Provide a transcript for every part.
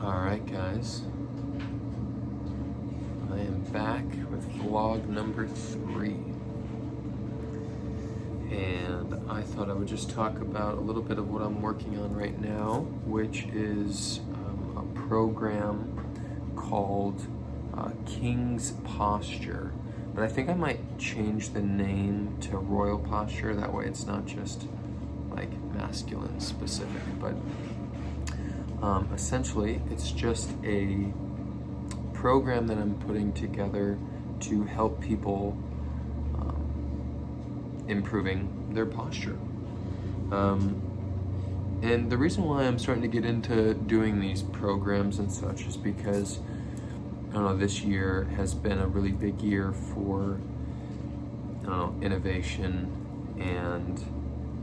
Alright guys, I am back with vlog number 3, and I thought I would just talk about a little bit of what I'm working on right now, which is a program called King's Posture. But I think I might change the name to Royal Posture, that way it's not just like masculine specific, but essentially it's just a program that I'm putting together to help people improving their posture. And the reason why I'm starting to get into doing these programs and such is because, I don't know, this year has been a really big year for, I don't know, innovation and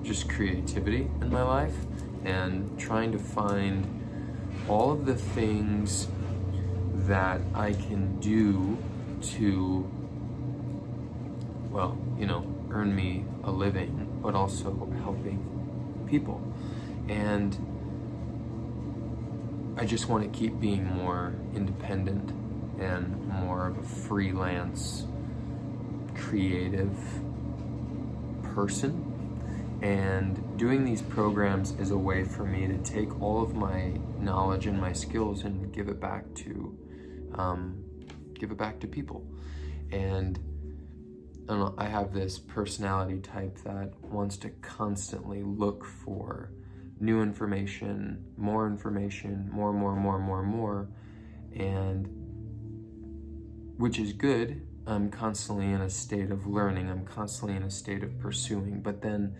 just creativity in my life, and trying to find all of the things that I can do to, well, earn me a living, but also helping people. And I just want to keep being more independent and more of a freelance, creative person. And doing these programs is a way for me to take all of my knowledge and my skills and give it back to people. And I don't know, I have this personality type that wants to constantly look for new information, more, and which is good. I'm constantly in a state of learning, I'm constantly in a state of pursuing, but then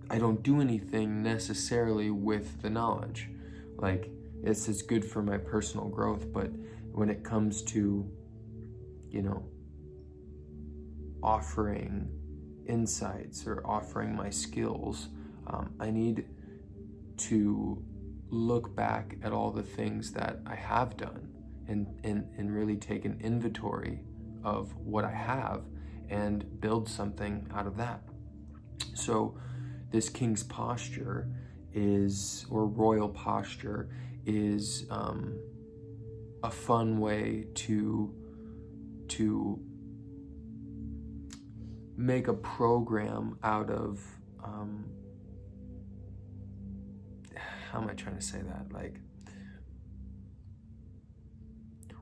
I don't do anything necessarily with the knowledge. Like, it's good for my personal growth, but when it comes to, offering insights or offering my skills, I need to look back at all the things that I have done and really take an inventory of what I have and build something out of that. So this King's Posture or Royal Posture is a fun way to make a program out of, how am I trying to say that? Like,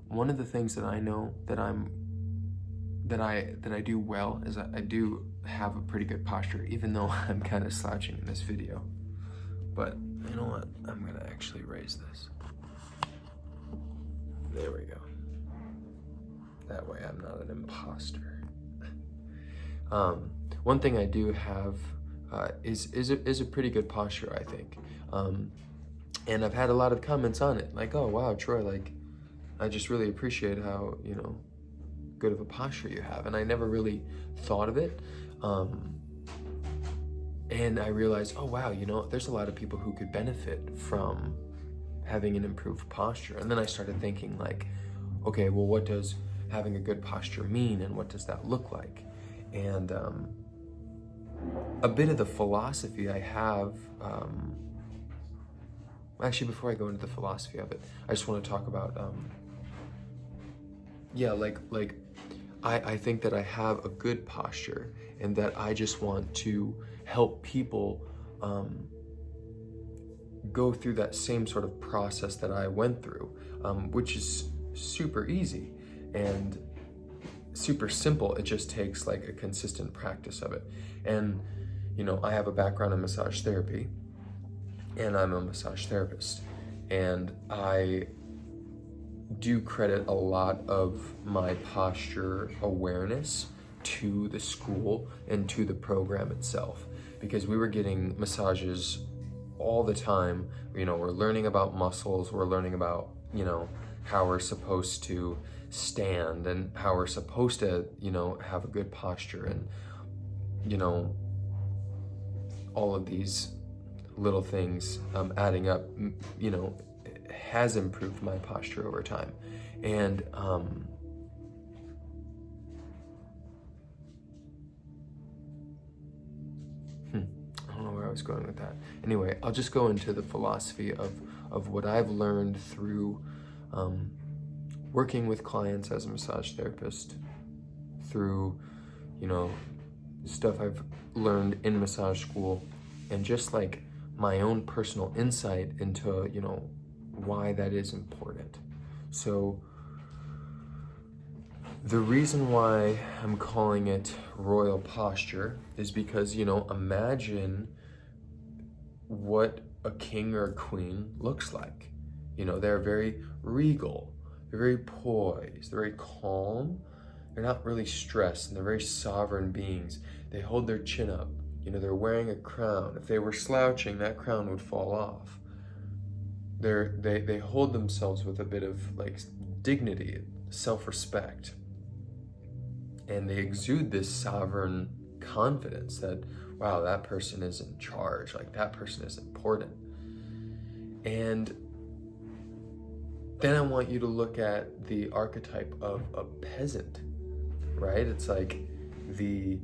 one of the things that I know that I do well is I do have a pretty good posture, even though I'm kind of slouching in this video. But you know what? I'm gonna actually raise this. There we go. That way I'm not an imposter. One thing I do have is a pretty good posture, I think. And I've had a lot of comments on it, like, oh wow, Troy, like, I just really appreciate how, good of a posture you have. And I never really thought of it. And I realized, oh wow, there's a lot of people who could benefit from having an improved posture. And then I started thinking, like, okay, well, what does having a good posture mean, and what does that look like? And a bit of the philosophy I have, actually, before I go into the philosophy of it, I just want to talk about, I think that I have a good posture, and that I just want to help people go through that same sort of process that I went through, which is super easy and super simple. It just takes like a consistent practice of it. And I have a background in massage therapy, and I'm a massage therapist, and I do credit a lot of my posture awareness to the school and to the program itself, because we were getting massages all the time. We're learning about muscles, we're learning about how we're supposed to stand and how we're supposed to have a good posture, and all of these little things adding up has improved my posture over time. And I don't know where I was was going with that. Anyway, I'll just go into the philosophy of what I've learned through working with clients as a massage therapist, through, you know, stuff I've learned in massage school, and just like my own personal insight into, you know, why that is important. So the reason why I'm calling it royal posture is because, you know, imagine what a king or a queen looks like. You know, they're very regal, they're very poised, they're very calm, they're not really stressed, and they're very sovereign beings. They hold their chin up. You know, they're wearing a crown. If they were slouching, that crown would fall off. They hold themselves with a bit of like dignity, self-respect. And they exude this sovereign confidence that, wow, that person is in charge, like that person is important. And then I want you to look at the archetype of a peasant, right? It's like the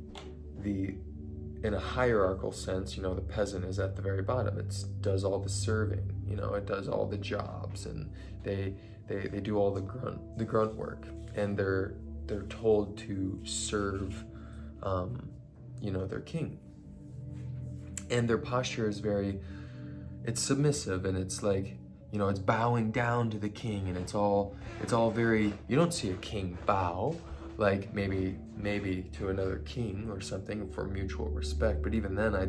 in a hierarchical sense, you know, the peasant is at the very bottom. It does all the serving, you know, it does all the jobs, and they do all the grunt work, and they're told to serve, you know, their king. And their posture is it's submissive, and it's like, you know, it's bowing down to the king, and it's all very, you don't see a king bow, like maybe to another king or something for mutual respect, but even then I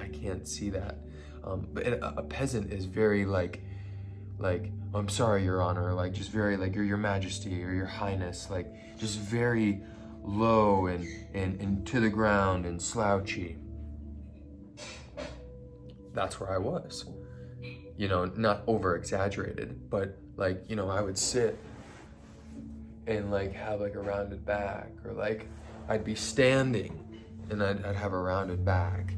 can't see that. But a peasant is very like, I'm sorry, your honor, like just very like your majesty or your highness, like just very low and to the ground and slouchy. That's where I was, you know, not over exaggerated, but like, you know, I would sit and like have like a rounded back, or like I'd be standing and I'd have a rounded back.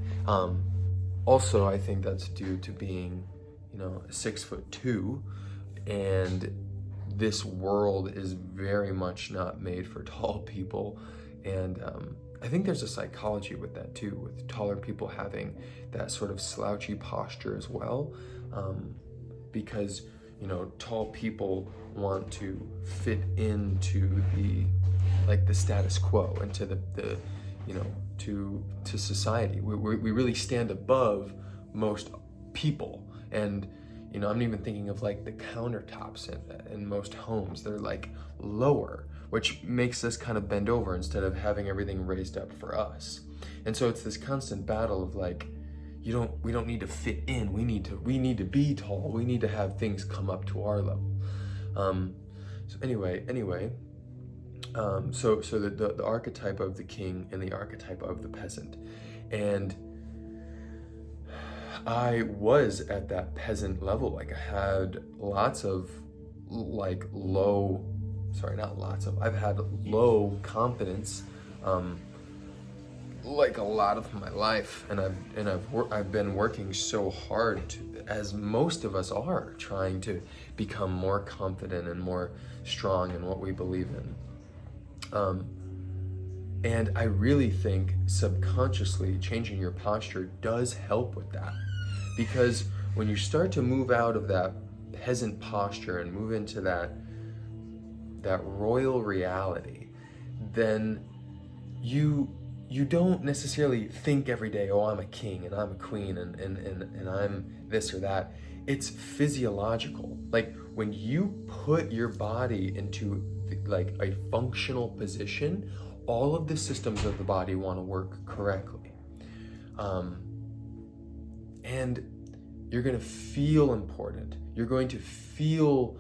Also, I think that's due to being, you know, 6'2", and this world is very much not made for tall people. And I think there's a psychology with that too, with taller people having that sort of slouchy posture as well, because, you know, tall people want to fit into the status quo, into the you know, to society. We really stand above most people. And, you know, I'm even thinking of like the countertops in most homes. They're like lower, which makes us kind of bend over instead of having everything raised up for us. And so it's this constant battle of like, we don't need to fit in. We need to be tall. We need to have things come up to our level. So anyway, so the archetype of the king and the archetype of the peasant. And I was at that peasant level. Like I had lots of like I've had low confidence, like a lot of my life, and I've been working so hard as most of us are, trying to become more confident and more strong in what we believe in. And I really think subconsciously changing your posture does help with that, because when you start to move out of that peasant posture and move into that royal reality, then you don't necessarily think every day, oh, I'm a king and I'm a queen and I'm this or that. It's physiological. Like when you put your body into like a functional position, all of the systems of the body want to work correctly. And you're going to feel important. You're going to feel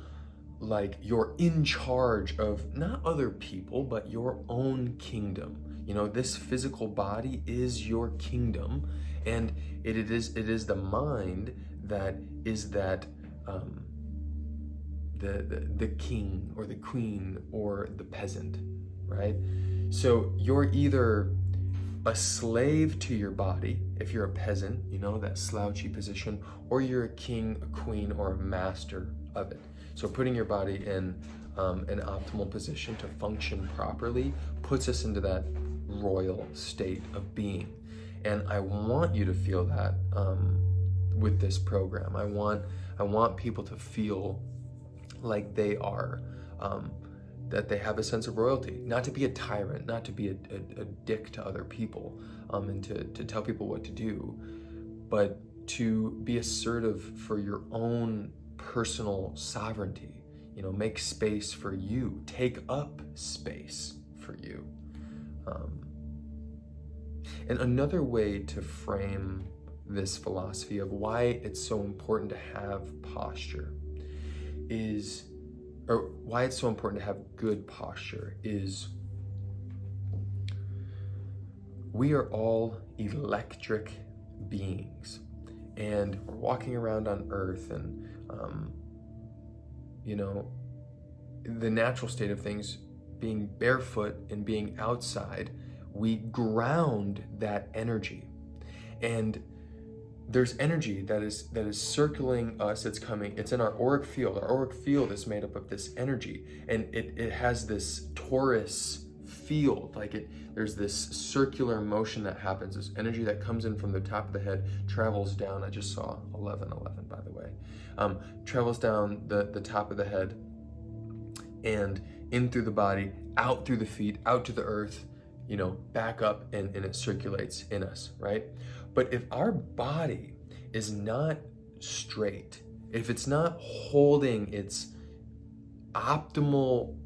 like you're in charge of not other people, but your own kingdom. You know, this physical body is your kingdom, and it is the mind that is that the king or the queen or the peasant, right? So you're either a slave to your body if you're a peasant, you know, that slouchy position, or you're a king, a queen, or a master of it. So putting your body in an optimal position to function properly puts us into that royal state of being. And I want you to feel that with this program. I want people to feel like they are, that they have a sense of royalty, not to be a tyrant, not to be a dick to other people, and to tell people what to do, but to be assertive for your own personal sovereignty. Make space for you, take up space for you. And another way to frame this philosophy of why it's so important to have posture is, or why it's so important to have good posture is, we are all electric beings, and we're walking around on Earth, and the natural state of things, being barefoot and being outside, we ground that energy. And there's energy that is circling us. It's in our auric field. Our auric field is made up of this energy, and it has this torus field. There's this circular motion that happens, this energy that comes in from the top of the head, travels down. I just saw 1111, by the way. Travels down the top of the head and in through the body, out through the feet, out to the earth, back up, and it circulates in us, right? But if our body is not straight, if it's not holding its optimal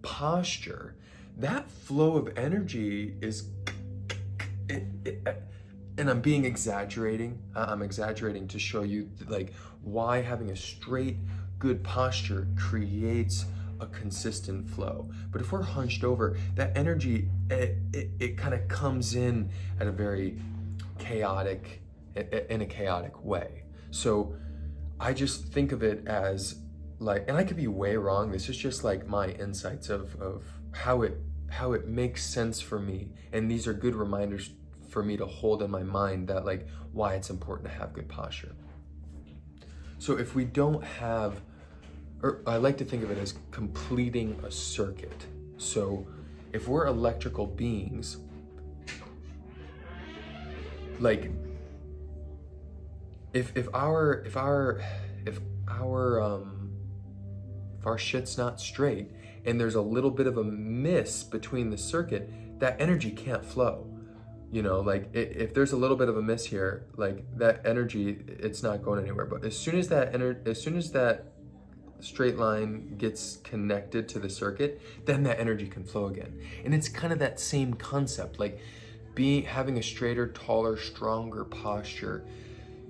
posture, that flow of energy is, and I'm being exaggerating. I'm exaggerating to show you why having a straight, good posture creates a consistent flow. But if we're hunched over, that energy, it kind of comes in at a very chaotic, in a chaotic way. So I just think of it as and I could be way wrong. This is just my insights of how it makes sense for me. And these are good reminders for me to hold in my mind that why it's important to have good posture. So if we don't have, or I like to think of it as completing a circuit. So if we're electrical beings, if our shit's not straight and there's a little bit of a miss between the circuit, that energy can't flow. If there's a little bit of a miss here, that energy, it's not going anywhere. But as soon as that straight line gets connected to the circuit, then that energy can flow again. And it's kind of that same concept, having a straighter, taller, stronger posture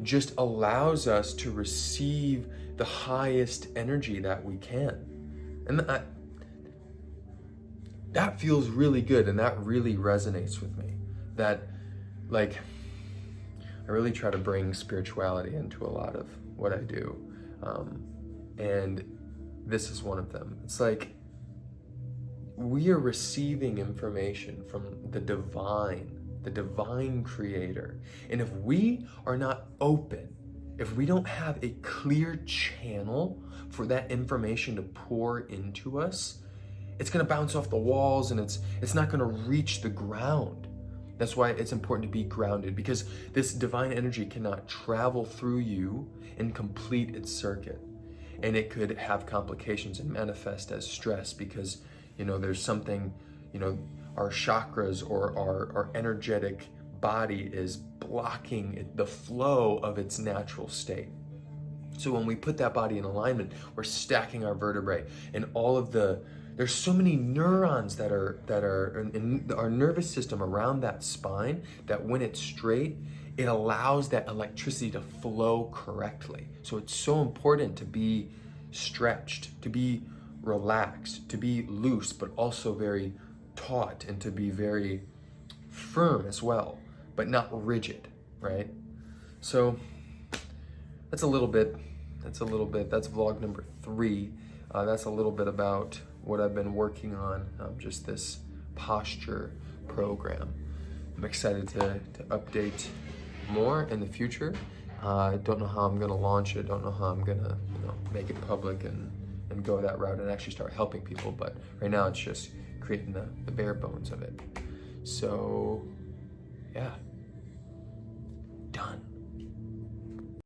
just allows us to receive the highest energy that we can. And that feels really good, and that really resonates with me. That I really try to bring spirituality into a lot of what I do. And this is one of them. It's we are receiving information from the divine creator. And if we are not open, if we don't have a clear channel for that information to pour into us, it's going to bounce off the walls, and it's not going to reach the ground. That's why it's important to be grounded, because this divine energy cannot travel through you and complete its circuit. And it could have complications and manifest as stress because, there's something, our chakras or our energetic body is blocking the flow of its natural state. So when we put that body in alignment, we're stacking our vertebrae, and there's so many neurons that are in our nervous system around that spine, that when it's straight, it allows that electricity to flow correctly. So it's so important to be stretched, to be relaxed, to be loose, but also very taut, and to be very firm as well, but not rigid, right? So that's vlog number 3. That's a little bit about what I've been working on, just this posture program. I'm excited to update more in the future. I don't know how I'm gonna launch it, don't know how I'm gonna make it public and go that route and actually start helping people, but right now it's just creating the bare bones of it. So yeah, done.